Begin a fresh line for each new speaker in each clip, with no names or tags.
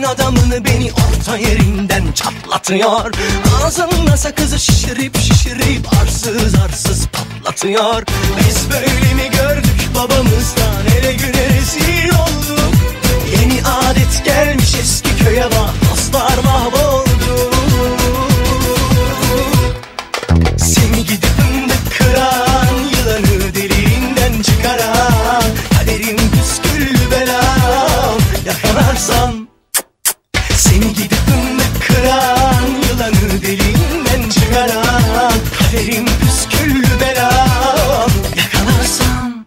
Adamını beni orta yerinden çatlatıyor. Ağzında sakızı şişirip şişirip arsız arsız patlatıyor. Biz böyle mi gördük babamızdan, ele güne rezil olduk. Yeni adet gelmiş eski köye bak, dostlar mahvoldu. Seni gidip fındık kıran, yılanı deliğinden çıkaran, kaderim püsküllü belam, yakalarsam. Seni gidip fındık kıran, yılanı deliğinden çıkaran, kaderim püsküllü belam, yakalarsam.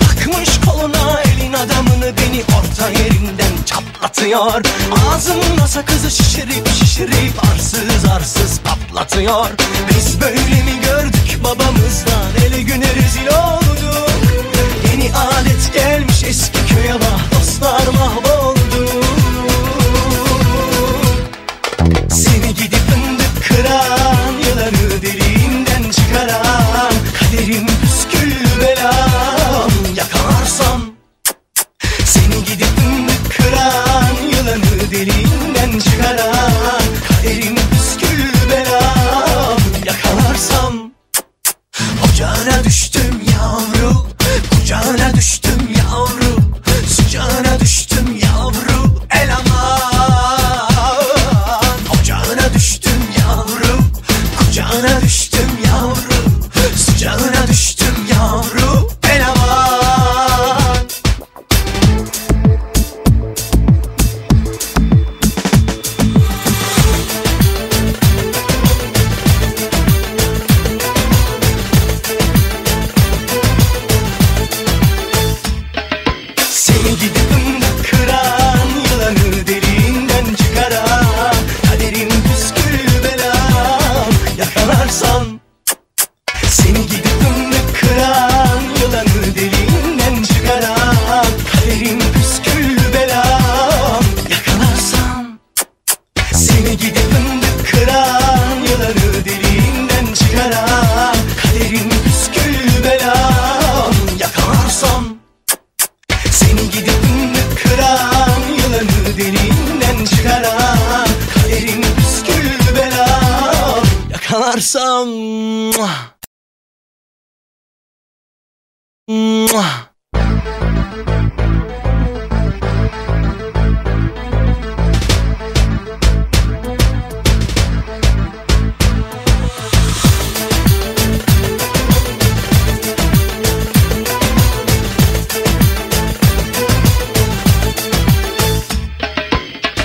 Takmış koluna elin adamını, beni orta yerinden çatlatıyor. Ağzında sakızı şişirip şişirip arsız arsız patlatıyor. Biz böyle mi gördük babamızdan, ele güne rezil olduk. Yeni adet gelmiş eski köye bak, dostlar mahvoldu. Seni gidip fındık kıran, yılanı deliğinden çıkaran, kaderim püsküllü belam, yakalarsam. Seni gidip fındık kıran, yılanı deliğinden çıkaran, kaderim püsküllü belam, yakalarsam. Ocağına düştüm yavru, kucağına düştüm yavru, sıcağına düştüm yavru, el aman. Ocağına düştüm yavru, kucağına düştüm yavru, sıcağına düştüm yavru, el aman. Seni gidip fındık kıran, yılanı deliğinden çıkaran, kaderim püsküllü belam, yakalarsam. Seni gidip fındık kıran, yılanı deliğinden çıkaran, kaderim püsküllü belam, yakalarsam. Seni gidip fındık kıran, yılanı deliğinden çıkaran, kaderim püsküllü belam, yakalarsam. Seni gidip fındık kıran, yılanı deliğinden çıkaran, kaderim püsküllü belam, yakalarsam.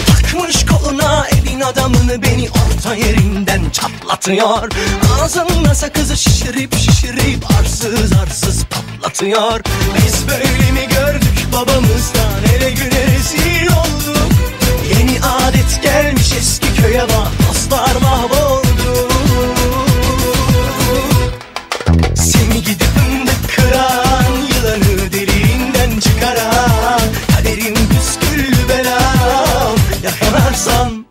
Takmış koluna elin adamını, beni orta yerinden çatlatıyor. Ağzında sakızı şişirip şişirip arsız arsız patlatıyor. Biz böyle mi gördük babamızdan, ele güne rezil olduk. Yeni adet gelmiş eski köye bak, dostlar mahvoldu. Seni gidip fındık kıran, yılanı deliğinden çıkaran, kaderim püsküllü belam, yakalarsam.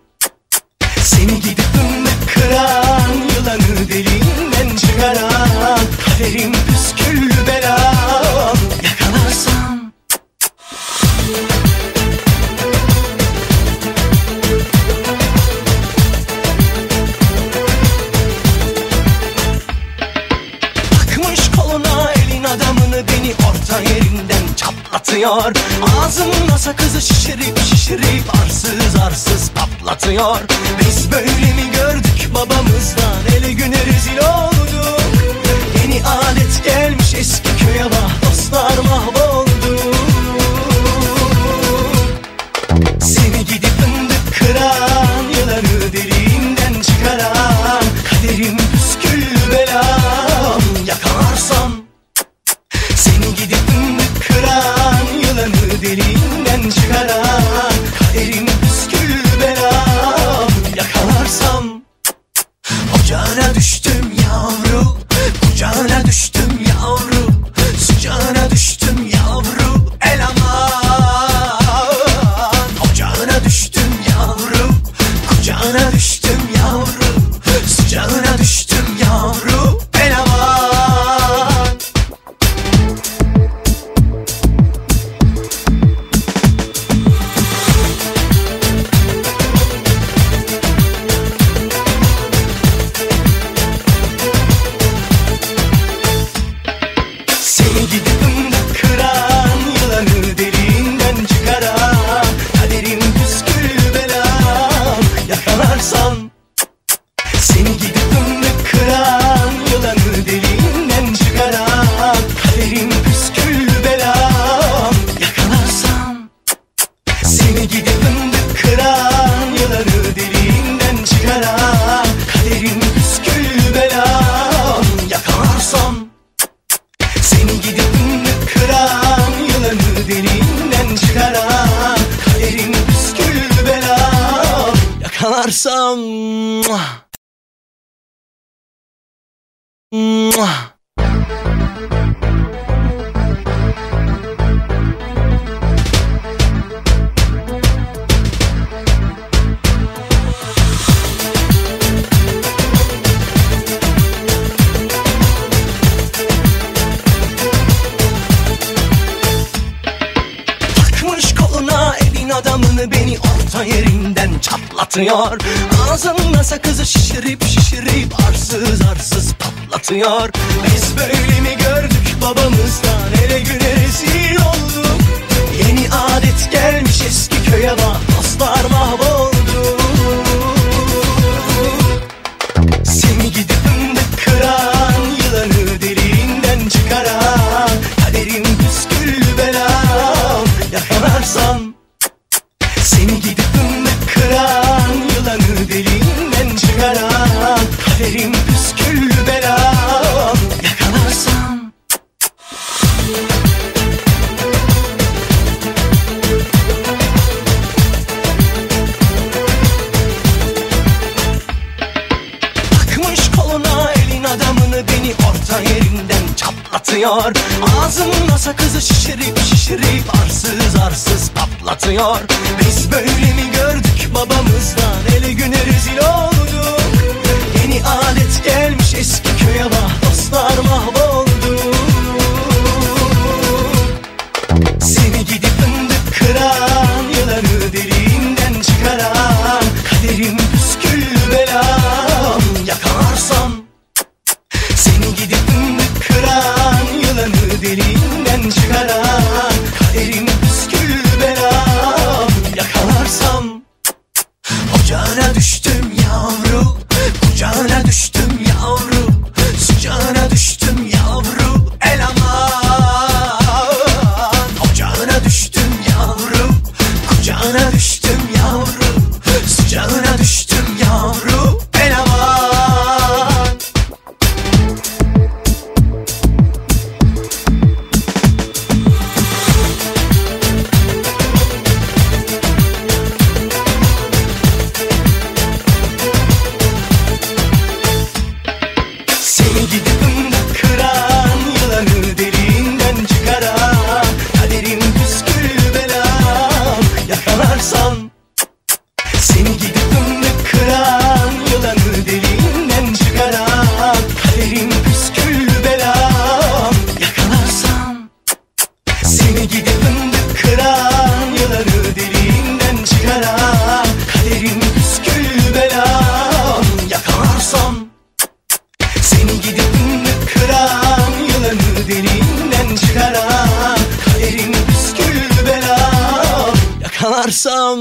Seni gidip fındık kıran, yılanı deliğinden çıkaran, kaderim püsküllü belam, yakalarsam. Takmış koluna elin adamını, beni orta yerinden çatlatıyor. Ağzında sakızı şişirip şişirip arsız arsız patlatıyor. Biz böyle mi gördük babamızdan, ele güne rezil olduk. Yeni adet gelmiş eski köye bak, dostlar mahvoldu. Seni gidip fındık kıran, yılanı deliğinden çıkaran, kaderim püsküllü belam, yakalarsam. Seni gidip fındık kıran, yılanı deliğinden yakalarsam takmış koluna elin adamını, beni orta yerinden çatlatıyor. Ağzında sakızı şişirip şişirip arsız arsız patlatıyor. Biz böyle mi gördük babamızdan, ele güne rezil olduk. Yeni adet gelmiş eski köye bak, dostlar mahvoldu. Seni gidip fındık kıran, yılanı deliğinden çıkaran, kaderim püsküllü belam yakalarsam. Seni gidip fındık kıran, yılanı deliğinden çıkaran, kaderim püsküllü belam yakalarsam. Takmış koluna elin adamını, beni orta yerinden çatlatıyor. Ağzında sakızı şişirip şişirip arsız arsız patlatıyor. Biz böyle mi gördük babamızdan, ele güne rezil olduk. Yeni adet gelmiş eski köye bak, dostlar mahvoldu. Seni gidip fındık kıran, yılanı deliğinden çıkaran, kaderim püsküllü belam yakalarsam. Seni gidip fındık kıran, yılanı deliğinden çıkaran, kaderim püsküllü belam yakalarsam. Ocağına düştüm yavru, kucağına düştüm yavru, sıcağına düştüm yavru, el aman. Ocağına düştüm yavru, kucağına düştüm yavru, sıcağına düştüm yavru, el aman. Seni gidip fındık kıran, yılanı deliğinden çıkaran, kaderim püsküllü belam yakalarsam. Seni gidip fındık kıran, yılanı deliğinden çıkaran, kaderim püsküllü belam yakalarsam. Seni gidip fındık kıran, yılanı deliğinden çıkaran, kaderim püsküllü belam yakalarsam. Seni gidip fındık kıran, yılanı deliğinden çıkaran, kaderim püsküllü belam yakalarsam.